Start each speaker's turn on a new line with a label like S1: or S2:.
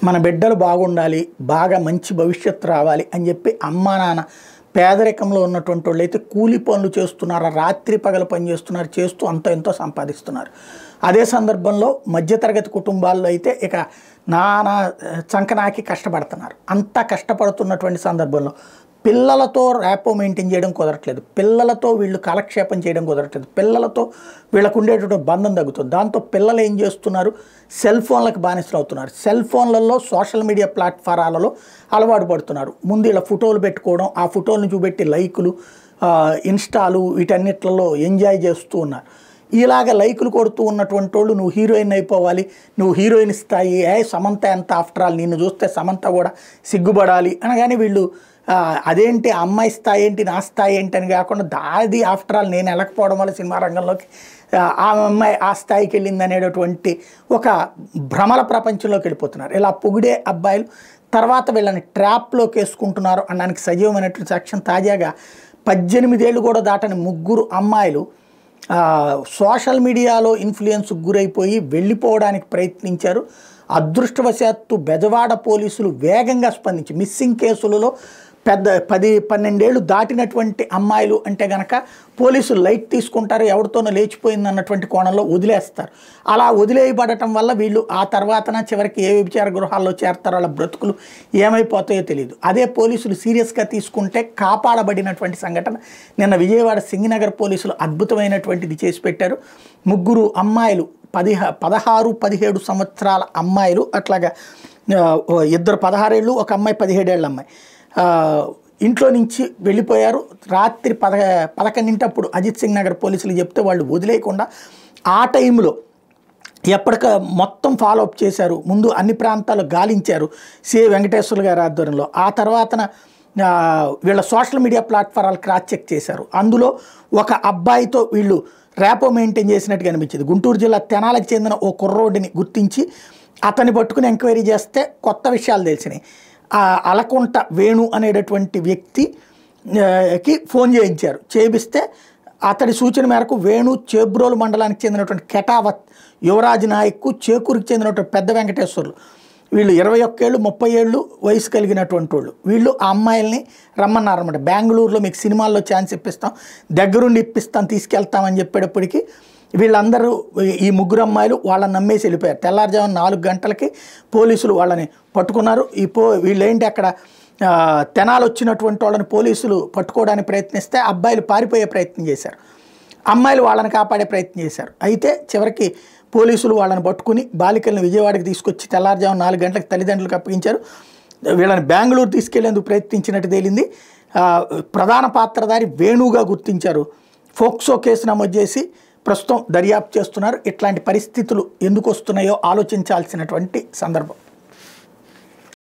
S1: మన బిడ్డలు బాగుండాలి, బాగా మంచి భవిష్యత్తు రావాలి అని చెప్పి అమ్మా నాన్న పేదరికంలో ఉన్నటువంటి వాళ్ళు అయితే కూలి పనులు చేస్తున్నారు, రాత్రి పగలు పని చేస్తున్నారు, చేస్తూ అంతో ఎంతో సంపాదిస్తున్నారు. అదే సందర్భంలో మధ్యతరగతి కుటుంబాల్లో అయితే ఇక నానా చంకనాకి కష్టపడుతున్నారు. అంతా కష్టపడుతున్నటువంటి సందర్భంలో పిల్లలతో ర్యాపో మెయింటైన్ చేయడం కుదరట్లేదు, పిల్లలతో వీళ్ళు కాలక్షేపం చేయడం కుదరట్లేదు, పిల్లలతో వీళ్ళకు ఉండేటువంటి బంధం తగ్గుతుంది. దాంతో పిల్లలు ఏం చేస్తున్నారు, సెల్ ఫోన్లకు బానిసలు అవుతున్నారు. సెల్ ఫోన్లలో సోషల్ మీడియా ప్లాట్ఫారాలలో అలవాటు పడుతున్నారు. ముందు ఇలా ఫోటోలు పెట్టుకోవడం, ఆ ఫోటోలను చూపెట్టి లైకులు, ఇన్స్టాలు, వీటన్నిట్లలో ఎంజాయ్ చేస్తూ ఉన్నారు. ఇలాగ లైకులు కొడుతూ ఉన్నటువంటి వాళ్ళు నువ్వు హీరోయిన్ అయిపోవాలి, నువ్వు హీరోయిన్ స్థాయి, సమంత ఎంత ఆఫ్టర్ ఆల్, నిన్ను చూస్తే సమంత కూడా సిగ్గుపడాలి అనగానే వీళ్ళు అదేంటి అమ్మాయి స్థాయి ఏంటి నా స్థాయి ఏంటి అని కాకుండా దాది ఆఫ్టర్ ఆల్ నేను వెళ్ళకపోవడం వల్ల సినిమా రంగంలోకి ఆ అమ్మాయి ఆ స్థాయికి వెళ్ళింది అనేటటువంటి ఒక భ్రమల ప్రపంచంలోకి వెళ్ళిపోతున్నారు. ఇలా పొగిడే అబ్బాయిలు తర్వాత వీళ్ళని ట్రాప్లోకి వేసుకుంటున్నారు అనడానికి సజీవమైనటువంటి సాక్ష్యం తాజాగా 18 ఏళ్ళు కూడా దాటని 3 అమ్మాయిలు సోషల్ మీడియాలో ఇన్ఫ్లుయెన్స్కి గురైపోయి వెళ్ళిపోవడానికి ప్రయత్నించారు. అదృష్టవశాత్తు బెజవాడ పోలీసులు వేగంగా స్పందించి మిస్సింగ్ కేసులలో 10-12 ఏళ్ళు దాటినటువంటి అమ్మాయిలు అంటే కనుక పోలీసులు లైట్ తీసుకుంటారు, ఎవరితోనో లేచిపోయింది అన్నటువంటి కోణంలో వదిలేస్తారు. అలా వదిలేయబడటం వల్ల వీళ్ళు ఆ తర్వాతన చివరికి ఏ వ్యభిచార గృహాల్లో చేరతారో వాళ్ళ బ్రతుకులు ఏమైపోతాయో తెలియదు. అదే పోలీసులు సీరియస్గా తీసుకుంటే కాపాడబడినటువంటి సంఘటన నిన్న విజయవాడ సింగనగర్ పోలీసులు అద్భుతమైనటువంటిది చేసి పెట్టారు. 3 అమ్మాయిలు 16-17 సంవత్సరాల అమ్మాయిలు, అట్లాగా 2 16 ఏళ్ళు, ఒక అమ్మాయి 17 ఏళ్ళ అమ్మాయి ఇంట్లో నుంచి వెళ్ళిపోయారు. రాత్రి 11 అజిత్ సింగ్ నగర్ పోలీసులు చెప్తే వాళ్ళు వదిలేయకుండా ఆ టైంలో ఎప్పటిక మొత్తం ఫాలోఅప్ చేశారు. ముందు అన్ని ప్రాంతాలు గాలించారు సిఐ వెంకటేశ్వర్లు గారి ఆధ్వర్యంలో. ఆ తర్వాతన వీళ్ళ సోషల్ మీడియా ప్లాట్ఫారాలు క్రాస్ చెక్ చేశారు. అందులో ఒక అబ్బాయితో వీళ్ళు ర్యాపో మెయింటైన్ చేసినట్టుగా అనిపించింది. గుంటూరు జిల్లా తెనాలకు చెందిన ఓ కుర్రోడిని గుర్తించి అతన్ని పట్టుకుని ఎంక్వైరీ చేస్తే కొత్త విషయాలు తెలిసినాయి. అలకుంట వేణు అనేటటువంటి వ్యక్తికి ఫోన్ చేయిస్తే అతడి సూచన మేరకు వేణు చేబ్రోలు మండలానికి చెందినటువంటి కెటావత్, యువరాజ్ నాయక్ చేకూరుకి చెందినటువంటి పెద్ద వెంకటేశ్వర్లు, వీళ్ళు 21 ఏళ్ళు 30 ఏళ్ళు వయసు కలిగినటువంటి వాళ్ళు. వీళ్ళు ఆ అమ్మాయిల్ని రమ్మన్నారన్నమాట. బెంగళూరులో మీకు సినిమాల్లో ఛాన్స్ ఇప్పిస్తాం, దగ్గరుండి ఇప్పిస్తాం, తీసుకెళ్తామని చెప్పేటప్పటికి వీళ్ళందరూ ఈ 3 అమ్మాయిలు వాళ్ళని నమ్మేసి వెళ్ళిపోయారు. తెల్లారుజామున 4 గంటలకి పోలీసులు వాళ్ళని పట్టుకున్నారు. వీళ్ళేంటి అక్కడ తెనాలు వచ్చినటువంటి వాళ్ళని పోలీసులు పట్టుకోవడానికి ప్రయత్నిస్తే అబ్బాయిలు పారిపోయే ప్రయత్నం చేశారు, అమ్మాయిలు వాళ్ళని కాపాడే ప్రయత్నం చేశారు. అయితే చివరికి పోలీసులు వాళ్ళని పట్టుకుని బాలికలను విజయవాడకి తీసుకొచ్చి తెల్లారుజామున 4 గంటలకు తల్లిదండ్రులకు అప్పగించారు. వీళ్ళని బెంగళూరు తీసుకెళ్లేందుకు ప్రయత్నించినట్టు తేలింది. ప్రధాన పాత్రధారి వేణుగా గుర్తించారు. ఫోక్సో కేసు నమోదు చేసి ప్రస్తుతం దర్యాప్తు చేస్తున్నారు. ఇట్లాంటి పరిస్థితులు ఎందుకు వస్తున్నాయో ఆలోచించాల్సినటువంటి సందర్భం.